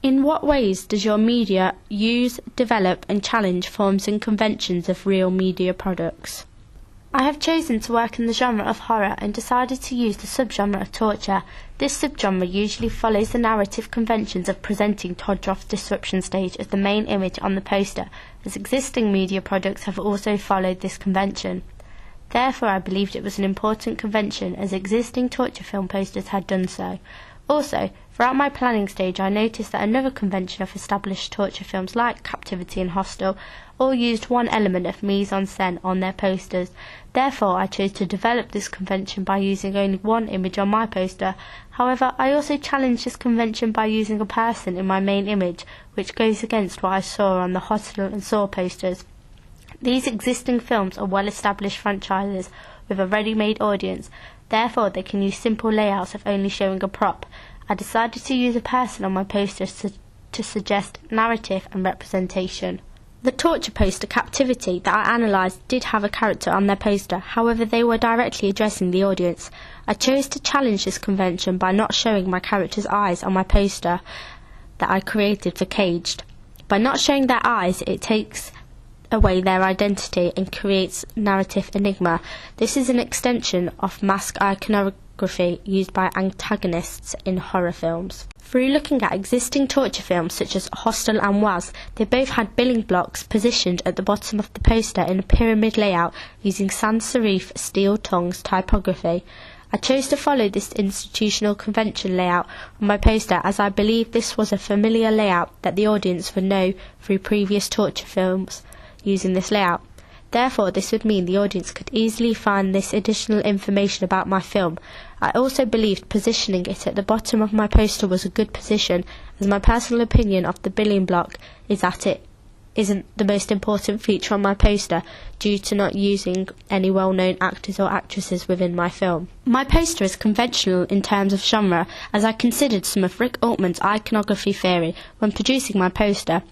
In what ways does your media use, develop and challenge forms and conventions of real media products? I have chosen to work in the genre of horror and decided to use the subgenre of torture. This subgenre usually follows the narrative conventions of presenting Todorow's disruption stage as the main image on the poster, as existing media products have also followed this convention. Therefore, I believed it was an important convention, as existing torture film posters had done so. Also, throughout my planning stage, I noticed that another convention of established torture films like Captivity and Hostel all used one element of mise-en-scène on their posters. Therefore, I chose to develop this convention by using only one image on my poster. However, I also challenged this convention by using a person in my main image, which goes against what I saw on the Hostel and Saw posters. These existing films are well-established franchises with a ready-made audience. Therefore, they can use simple layouts of only showing a prop. I decided to use a person on my poster to suggest narrative and representation. The torture poster Captivity that I analysed did have a character on their poster, however they were directly addressing the audience. I chose to challenge this convention by not showing my character's eyes on my poster that I created for Caged. By not showing their eyes, it takes away their identity and creates narrative enigma. This is an extension of mask iconography used by antagonists in horror films. Through looking at existing torture films such as Hostel and Was, they both had billing blocks positioned at the bottom of the poster in a pyramid layout using sans serif steel tongues typography. I chose to follow this institutional convention layout on my poster as I believe this was a familiar layout that the audience would know through previous torture films using this layout. Therefore, this would mean the audience could easily find this additional information about my film. I also believed positioning it at the bottom of my poster was a good position, as my personal opinion of the billing block is that it isn't the most important feature on my poster due to not using any well-known actors or actresses within my film. My poster is conventional in terms of genre, as I considered some of Rick Altman's iconography theory when producing my poster.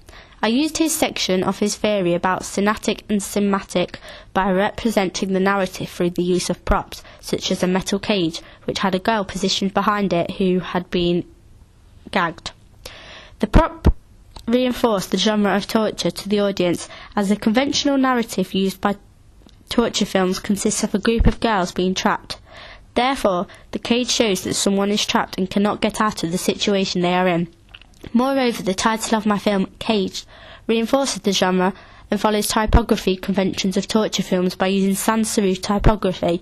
I used his section of his theory about cinematic and cinematic by representing the narrative through the use of props, such as a metal cage, which had a girl positioned behind it who had been gagged. The prop reinforced the genre of torture to the audience, as the conventional narrative used by torture films consists of a group of girls being trapped. Therefore, the cage shows that someone is trapped and cannot get out of the situation they are in. Moreover, the title of my film, Caged, reinforces the genre and follows typography conventions of torture films by using sans serif typography.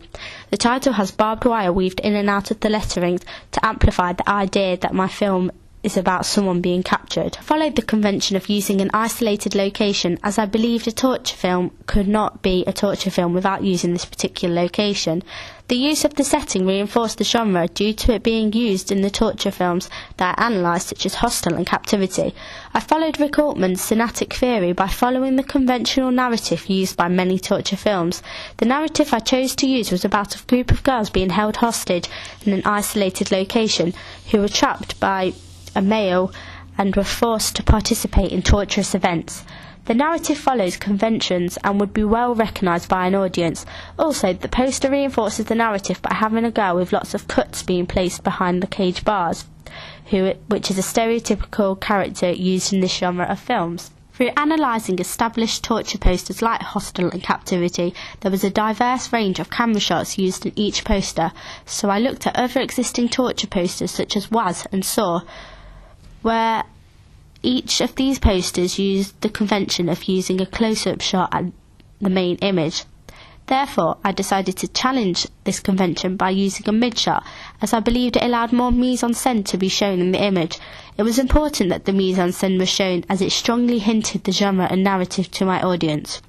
The title has barbed wire weaved in and out of the letterings to amplify the idea that my film is about someone being captured. I followed the convention of using an isolated location, as I believed a torture film could not be a torture film without using this particular location. The use of the setting reinforced the genre due to it being used in the torture films that I analysed, such as Hostel and Captivity. I followed Rick Altman's cinematic theory by following the conventional narrative used by many torture films. The narrative I chose to use was about a group of girls being held hostage in an isolated location who were trapped by a male and were forced to participate in torturous events. The narrative follows conventions and would be well recognised by an audience. Also, the poster reinforces the narrative by having a girl with lots of cuts being placed behind the cage bars, which is a stereotypical character used in this genre of films. Through analysing established torture posters like Hostel and Captivity, there was a diverse range of camera shots used in each poster, so I looked at other existing torture posters such as Was and Saw, where each of these posters used the convention of using a close-up shot at the main image. Therefore, I decided to challenge this convention by using a mid-shot, as I believed it allowed more mise-en-scène to be shown in the image. It was important that the mise-en-scène was shown, as it strongly hinted the genre and narrative to my audience.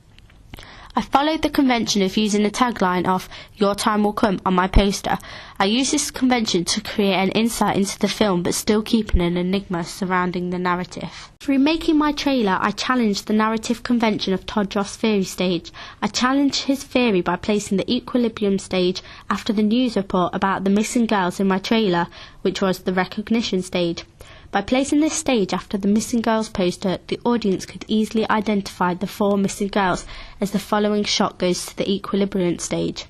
I followed the convention of using the tagline of "Your time will come" on my poster. I used this convention to create an insight into the film, but still keeping an enigma surrounding the narrative. Through making my trailer, I challenged the narrative convention of Todorow's theory stage. I challenged his theory by placing the equilibrium stage after the news report about the missing girls in my trailer, which was the recognition stage. By placing this stage after the missing girls poster, the audience could easily identify the 4 missing girls, as the following shot goes to the equilibrium stage.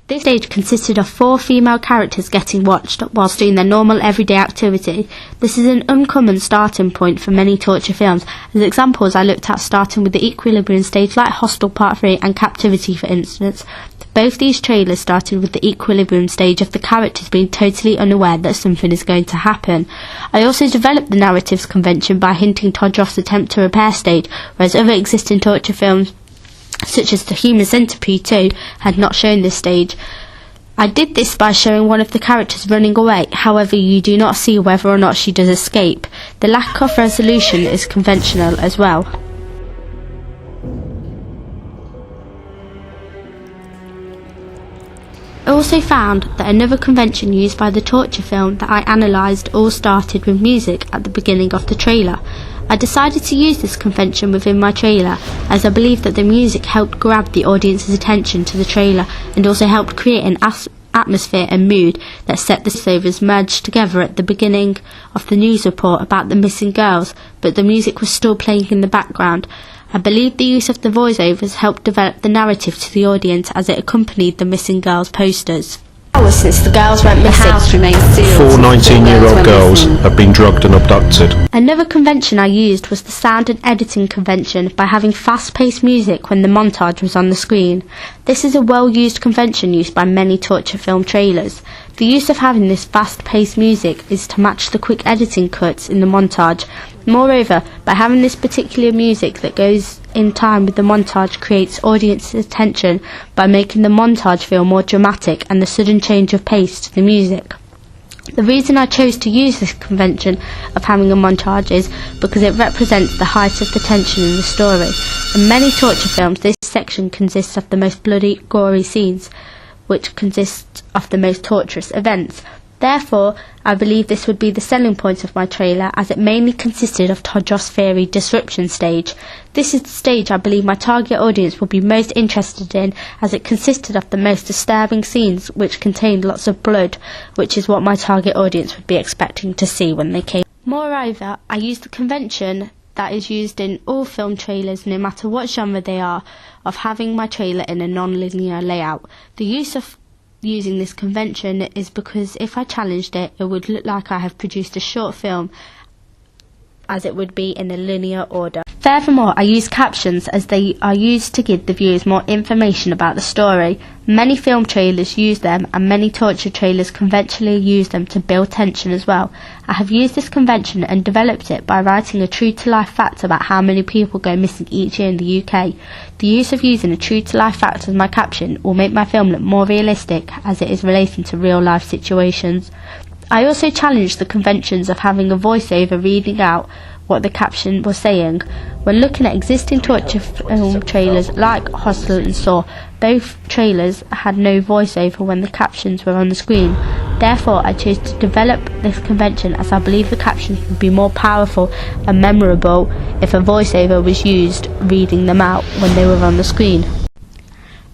This stage consisted of 4 female characters getting watched whilst doing their normal everyday activity. This is an uncommon starting point for many torture films. As examples, I looked at starting with the equilibrium stage like Hostel Part 3 and Captivity, for instance. Both these trailers started with the equilibrium stage of the characters being totally unaware that something is going to happen. I also developed the narratives convention by hinting Todorow's attempt to repair stage, whereas other existing torture films such as The Human Centipede 2 had not shown this stage. I did this by showing one of the characters running away, however you do not see whether or not she does escape. The lack of resolution is conventional as well. I also found that another convention used by the torture film that I analysed all started with music at the beginning of the trailer. I decided to use this convention within my trailer as I believe that the music helped grab the audience's attention to the trailer and also helped create an atmosphere and mood that set the voiceovers merged together at the beginning of the news report about the missing girls, but the music was still playing in the background. I believe the use of the voiceovers helped develop the narrative to the audience as it accompanied the missing girls' posters. Since the girls went missing, the house remains sealed. 4 19-year-old girls have been drugged and abducted. Another convention I used was the sound and editing convention by having fast-paced music when the montage was on the screen. This is a well-used convention used by many torture film trailers. The use of having this fast-paced music is to match the quick editing cuts in the montage. Moreover, by having this particular music that goes in time with the montage creates audience attention by making the montage feel more dramatic and the sudden change of pace to the music. The reason I chose to use this convention of having a montage is because it represents the height of the tension in the story. In many torture films, this section consists of the most bloody, gory scenes, which consist of the most torturous events. Therefore, I believe this would be the selling point of my trailer, as it mainly consisted of Todorow's theory disruption stage. This is the stage I believe my target audience will be most interested in, as it consisted of the most disturbing scenes which contained lots of blood, which is what my target audience would be expecting to see when they came. Moreover, I used the convention that is used in all film trailers, no matter what genre they are, of having my trailer in a non-linear layout. The use of using this convention is because if I challenged it, it would look like I have produced a short film as it would be in a linear order. Furthermore, I use captions as they are used to give the viewers more information about the story. Many film trailers use them, and many torture trailers conventionally use them to build tension as well. I have used this convention and developed it by writing a true-to-life fact about how many people go missing each year in the UK. The use of using a true-to-life fact as my caption will make my film look more realistic, as it is relating to real-life situations. I also challenged the conventions of having a voiceover reading out what the caption was saying. When looking at existing torture film trailers like Hostel and Saw, both trailers had no voiceover when the captions were on the screen. Therefore, I chose to develop this convention as I believe the captions would be more powerful and memorable if a voiceover was used reading them out when they were on the screen.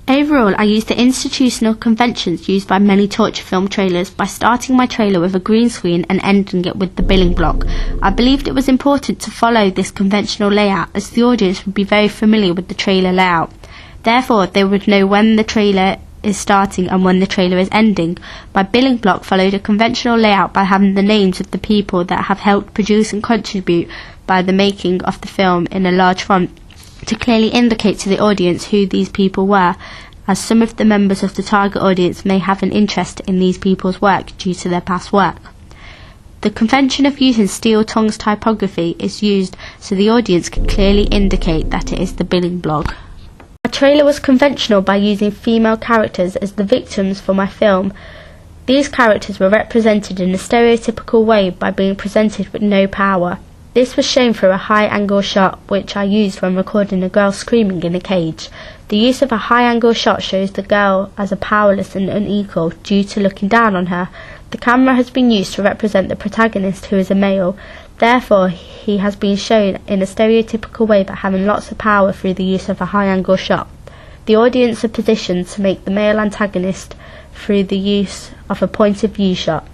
Overall, I used the institutional conventions used by many torture film trailers by starting my trailer with a green screen and ending it with the billing block. I believed it was important to follow this conventional layout as the audience would be very familiar with the trailer layout. Therefore, they would know when the trailer is starting and when the trailer is ending. My billing block followed a conventional layout by having the names of the people that have helped produce and contribute by the making of the film in a large font, to clearly indicate to the audience who these people were, as some of the members of the target audience may have an interest in these people's work due to their past work. The convention of using steel tongues typography is used so the audience can clearly indicate that it is the billing blog. My trailer was conventional by using female characters as the victims for my film. These characters were represented in a stereotypical way by being presented with no power. This was shown through a high-angle shot which I used when recording a girl screaming in a cage. The use of a high-angle shot shows the girl as a powerless and unequal due to looking down on her. The camera has been used to represent the protagonist, who is a male. Therefore, he has been shown in a stereotypical way by having lots of power through the use of a high-angle shot. The audience are positioned to make the male antagonist through the use of a point-of-view shot.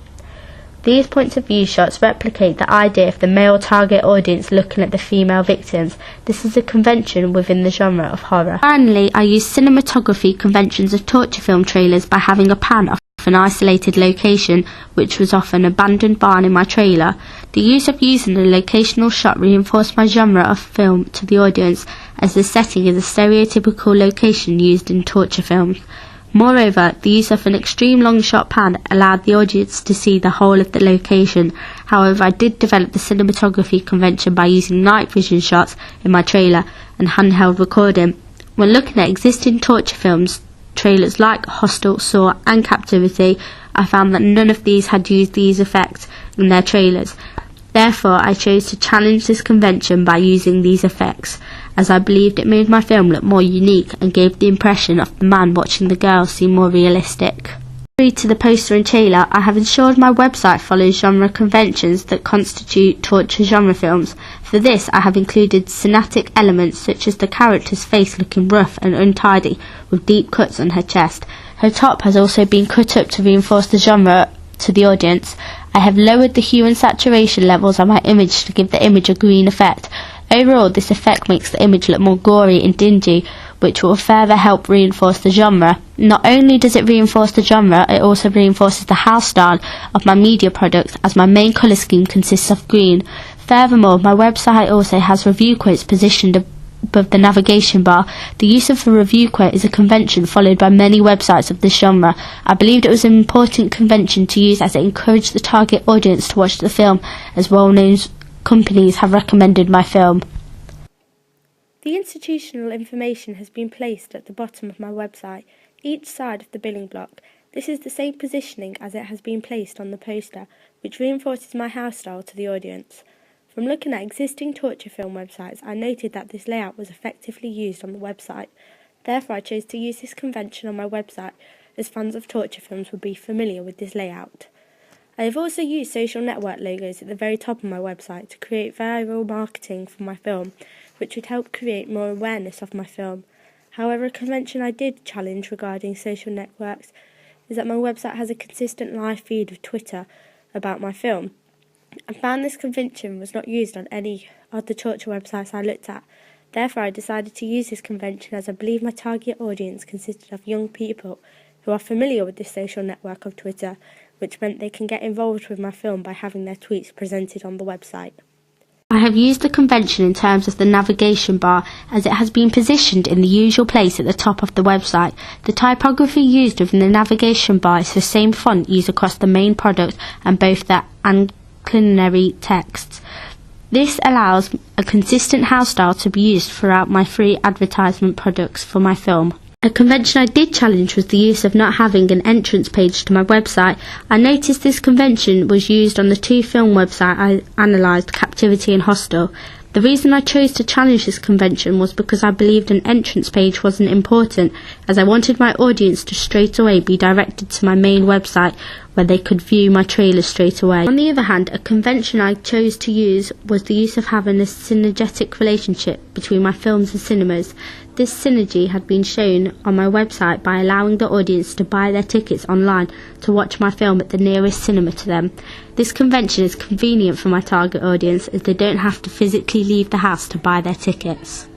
These points of view shots replicate the idea of the male target audience looking at the female victims. This is a convention within the genre of horror. Finally, I use cinematography conventions of torture film trailers by having a pan off an isolated location, which was off an abandoned barn in my trailer. The use of using a locational shot reinforced my genre of film to the audience, as the setting is a stereotypical location used in torture films. Moreover, the use of an extreme long shot pan allowed the audience to see the whole of the location. However, I did develop the cinematography convention by using night vision shots in my trailer and handheld recording. When looking at existing torture films, trailers like Hostel, Saw and Captivity, I found that none of these had used these effects in their trailers. Therefore, I chose to challenge this convention by using these effects, as I believed it made my film look more unique and gave the impression of the man watching the girl seem more realistic. To the poster and trailer, I have ensured my website follows genre conventions that constitute torture genre films. For this, I have included cinematic elements such as the character's face looking rough and untidy with deep cuts on her chest. Her top has also been cut up to reinforce the genre to the audience. I have lowered the hue and saturation levels on my image to give the image a green effect. Overall, this effect makes the image look more gory and dingy, which will further help reinforce the genre. Not only does it reinforce the genre, it also reinforces the house style of my media products, as my main colour scheme consists of green. Furthermore, my website also has review quotes positioned above the navigation bar. The use of a review quote is a convention followed by many websites of this genre. I believed it was an important convention to use, as it encouraged the target audience to watch the film, as well-known companies have recommended my film. The institutional information has been placed at the bottom of my website, each side of the billing block. This is the same positioning as it has been placed on the poster, which reinforces my house style to the audience. From looking at existing torture film websites, I noted that this layout was effectively used on the website. Therefore, I chose to use this convention on my website, as fans of torture films would be familiar with this layout. I have also used social network logos at the very top of my website to create viral marketing for my film, which would help create more awareness of my film. However, a convention I did challenge regarding social networks is that my website has a consistent live feed of Twitter about my film. I found this convention was not used on any of the torture websites I looked at. Therefore, I decided to use this convention, as I believe my target audience consisted of young people who are familiar with this social network of Twitter, which meant they can get involved with my film by having their tweets presented on the website. I have used the convention in terms of the navigation bar, as it has been positioned in the usual place at the top of the website. The typography used within the navigation bar is the same font used across the main product and both the inclinary texts. This allows a consistent house style to be used throughout my free advertisement products for my film. A convention I did challenge was the use of not having an entrance page to my website. I noticed this convention was used on the two film websites I analysed, Captivity and Hostel. The reason I chose to challenge this convention was because I believed an entrance page wasn't important, as I wanted my audience to straight away be directed to my main website, where they could view my trailer straight away. On the other hand, a convention I chose to use was the use of having a synergetic relationship between my films and cinemas. This synergy had been shown on my website by allowing the audience to buy their tickets online to watch my film at the nearest cinema to them. This convention is convenient for my target audience, as they don't have to physically leave the house to buy their tickets.